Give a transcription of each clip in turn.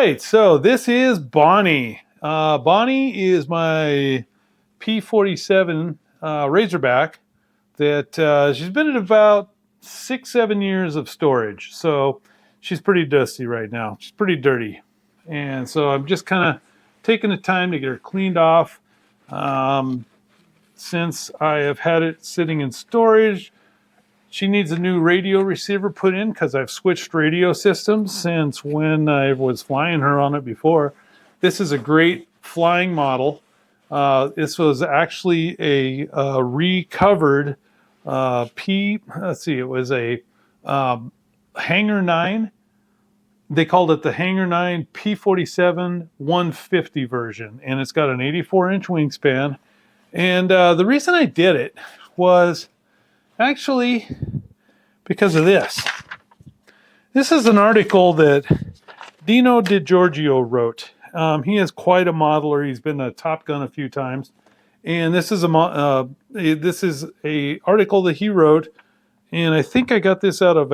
right, so this is Bonnie. Bonnie is my P47 Razorback that she's been in about 6-7 years of storage. So she's pretty dusty right now. She's pretty dirty. And so I'm just kind of taking the time to get her cleaned off. Since I have had it sitting in storage, she needs a new radio receiver put in because I've switched radio systems since when I was flying her on it before. This is a great flying model. This was actually a recovered it was a Hangar 9. They called it the Hangar 9 P47 150 version, and it's got an 84-inch wingspan. And the reason I did it was actually because of this. This is an article that Dino DiGiorgio wrote. He is quite a modeler. He's been a Top Gun a few times. And this is a article that he wrote, and I think I got this out of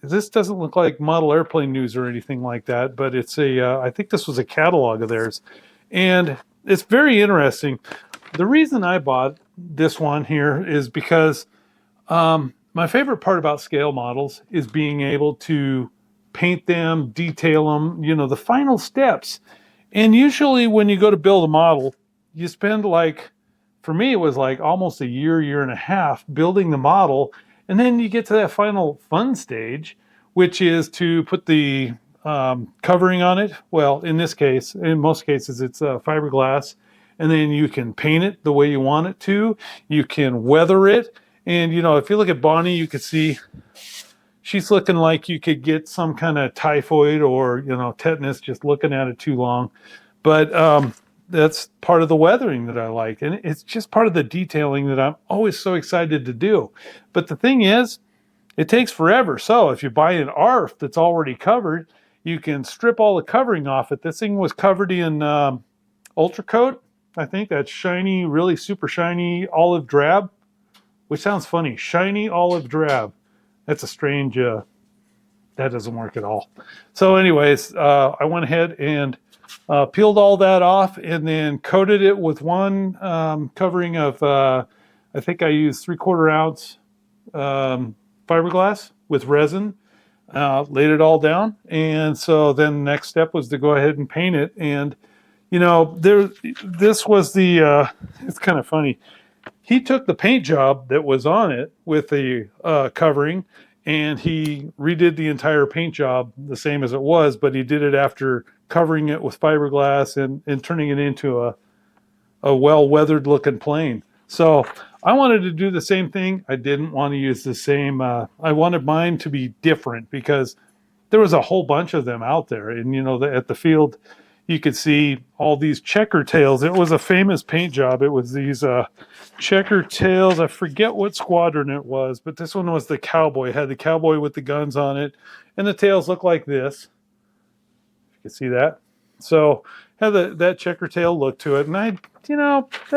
this doesn't look like Model Airplane News or anything like that, but it's I think this was a catalog of theirs. And it's very interesting. The reason I bought this one here is because my favorite part about scale models is being able to paint them, detail them, the final steps. And usually when you go to build a model, you spend for me, it was almost a year and a half building the model. And then you get to that final fun stage, which is to put the covering on it. Well, in most cases, it's fiberglass. And then you can paint it the way you want it to. You can weather it. And, if you look at Bonnie, you could see she's looking like you could get some kind of typhoid or, tetanus just looking at it too long. But that's part of the weathering that I like. And it's just part of the detailing that I'm always so excited to do. But the thing is, it takes forever. So if you buy an ARF that's already covered, you can strip all the covering off it. This thing was covered in Ultra Coat. I think that's shiny, really super shiny olive drab, which sounds funny. Shiny olive drab. That's a strange, that doesn't work at all. So anyways, I went ahead and peeled all that off and then coated it with one covering of, I think I used 3/4 ounce fiberglass with resin, laid it all down. And so then the next step was to go ahead and paint it. And this was it's kind of funny. He took the paint job that was on it with the covering, and he redid the entire paint job the same as it was, but he did it after covering it with fiberglass and turning it into a well-weathered looking plane. So I wanted to do the same thing. I didn't want to use the same. I wanted mine to be different because there was a whole bunch of them out there. And, at the field, you could see all these checker tails. It was a famous paint job. It was these checker tails. I forget what squadron it was, but this one was the cowboy. It had the cowboy with the guns on it. And the tails look like this. You can see that. So had that checker tail look to it. And that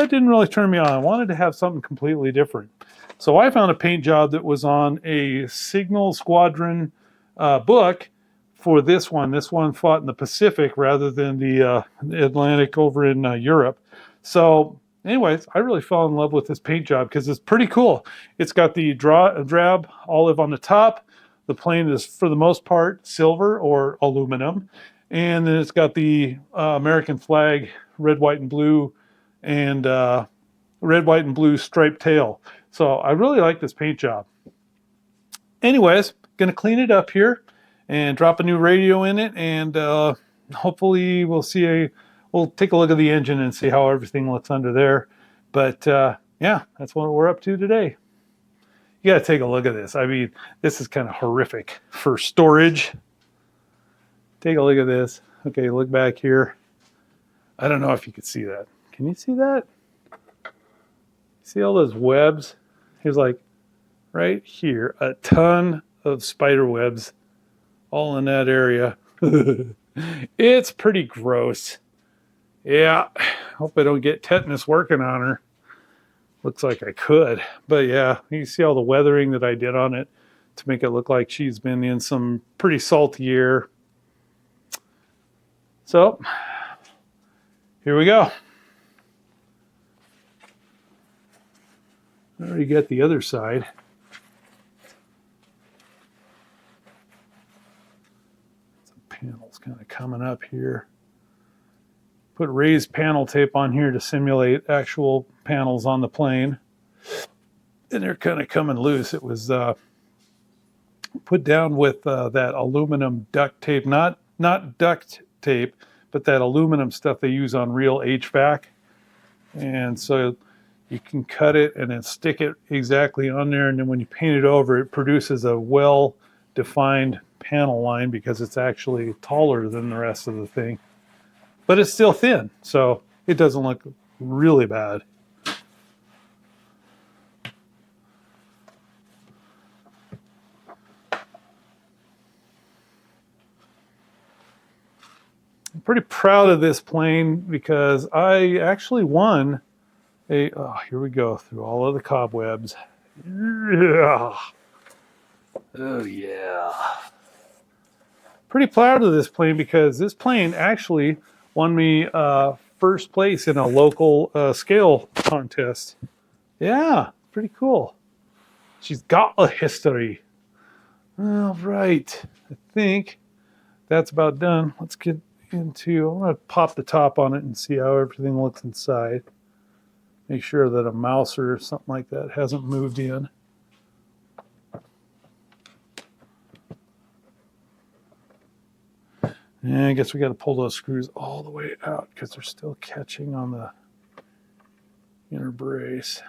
didn't really turn me on. I wanted to have something completely different. So I found a paint job that was on a Signal Squadron book for this one. This one fought in the Pacific rather than the Atlantic over in Europe. So anyways, I really fell in love with this paint job because it's pretty cool. It's got the drab olive on the top. The plane is, for the most part, silver or aluminum. And then it's got the American flag, red, white, and blue, and red, white, and blue striped tail. So I really like this paint job. Anyways, going to clean it up here and drop a new radio in it, and hopefully we'll take a look at the engine and see how everything looks under there. But yeah, that's what we're up to today. You got to take a look at this. I mean, this is kind of horrific for storage. Take a look at this. Okay, look back here. I don't know if you can see that. Can you see that? See all those webs? Here's right here, a ton of spider webs all in that area. It's pretty gross. Yeah, hope I don't get tetanus working on her. Looks like I could. But yeah, you see all the weathering that I did on it to make it look like she's been in some pretty salty air. So here we go. I already got the other side. Some panels kind of coming up here. Put raised panel tape on here to simulate actual panels on the plane. And they're kind of coming loose. It was put down with that aluminum duct tape, not duct tape, but that aluminum stuff they use on real HVAC. And so you can cut it and then stick it exactly on there. And then when you paint it over, it produces a well-defined panel line because it's actually taller than the rest of the thing. But it's still thin, so it doesn't look really bad. I'm pretty proud of this plane because I actually won a, oh, here we go through all of the cobwebs. Yeah. Oh yeah. Pretty proud of this plane because this plane actually won me first place in a local scale contest. Yeah, pretty cool. She's got a history. All right, I think that's about done. Let's get into, I'm going to pop the top on it and see how everything looks inside. Make sure that a mouse or something like that hasn't moved in. And I guess we got to pull those screws all the way out because they're still catching on the inner brace.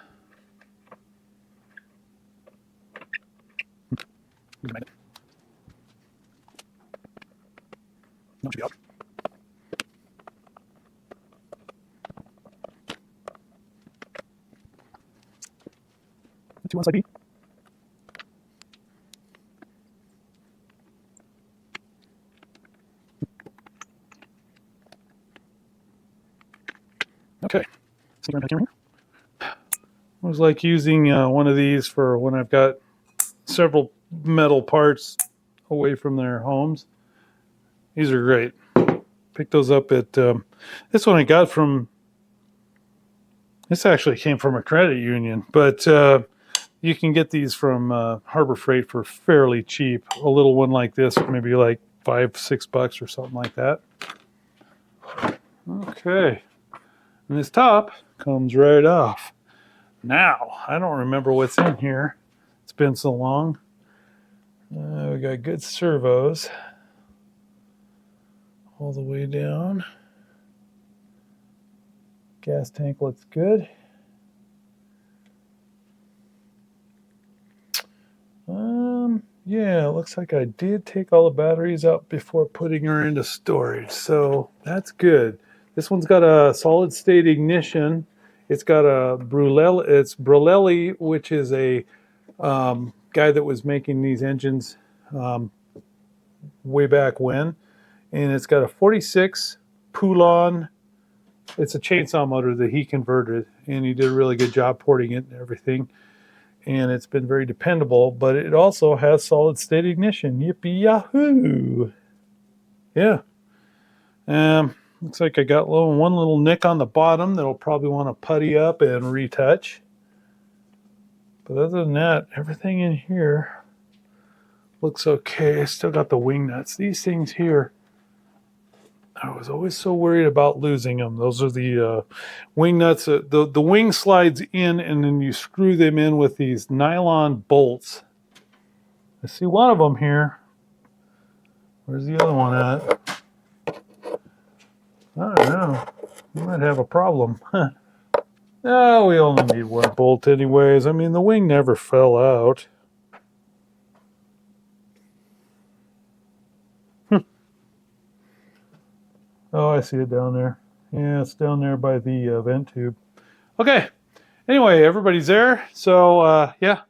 Two on side B. Okay. I was like using one of these for when I've got several metal parts away from their homes. These are great. Picked those up at this one I got from, this actually came from a credit union, but you can get these from Harbor Freight for fairly cheap. A little one like this, maybe like $5-6 or something like that. Okay. And this top comes right off. Now, I don't remember what's in here. It's been so long. We got good servos all the way down. Gas tank looks good. Yeah, it looks like I did take all the batteries out before putting her into storage, so that's good. This one's got a solid state ignition. It's got a Brulelli, which is a guy that was making these engines way back when. And it's got a 46 Poulon. It's a chainsaw motor that he converted, and he did a really good job porting it and everything. And it's been very dependable, but it also has solid state ignition. Yippee yahoo! Yeah. Looks like I got one little nick on the bottom that'll probably want to putty up and retouch. But other than that, everything in here looks okay. I still got the wing nuts. These things here, I was always so worried about losing them. Those are the wing nuts. The wing slides in, and then you screw them in with these nylon bolts. I see one of them here. Where's the other one at? I don't know. We might have a problem. No, we only need one bolt anyways. I mean, the wing never fell out. Oh, I see it down there. Yeah, it's down there by the vent tube. Okay. Anyway, everybody's there. So, yeah.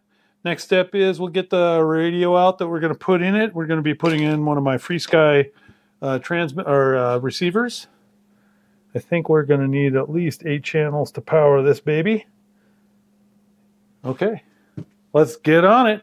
Next step is we'll get the radio out that we're going to put in it. We're going to be putting in one of my FreeSky receivers. I think we're going to need at least 8 channels to power this baby. Okay. Let's get on it.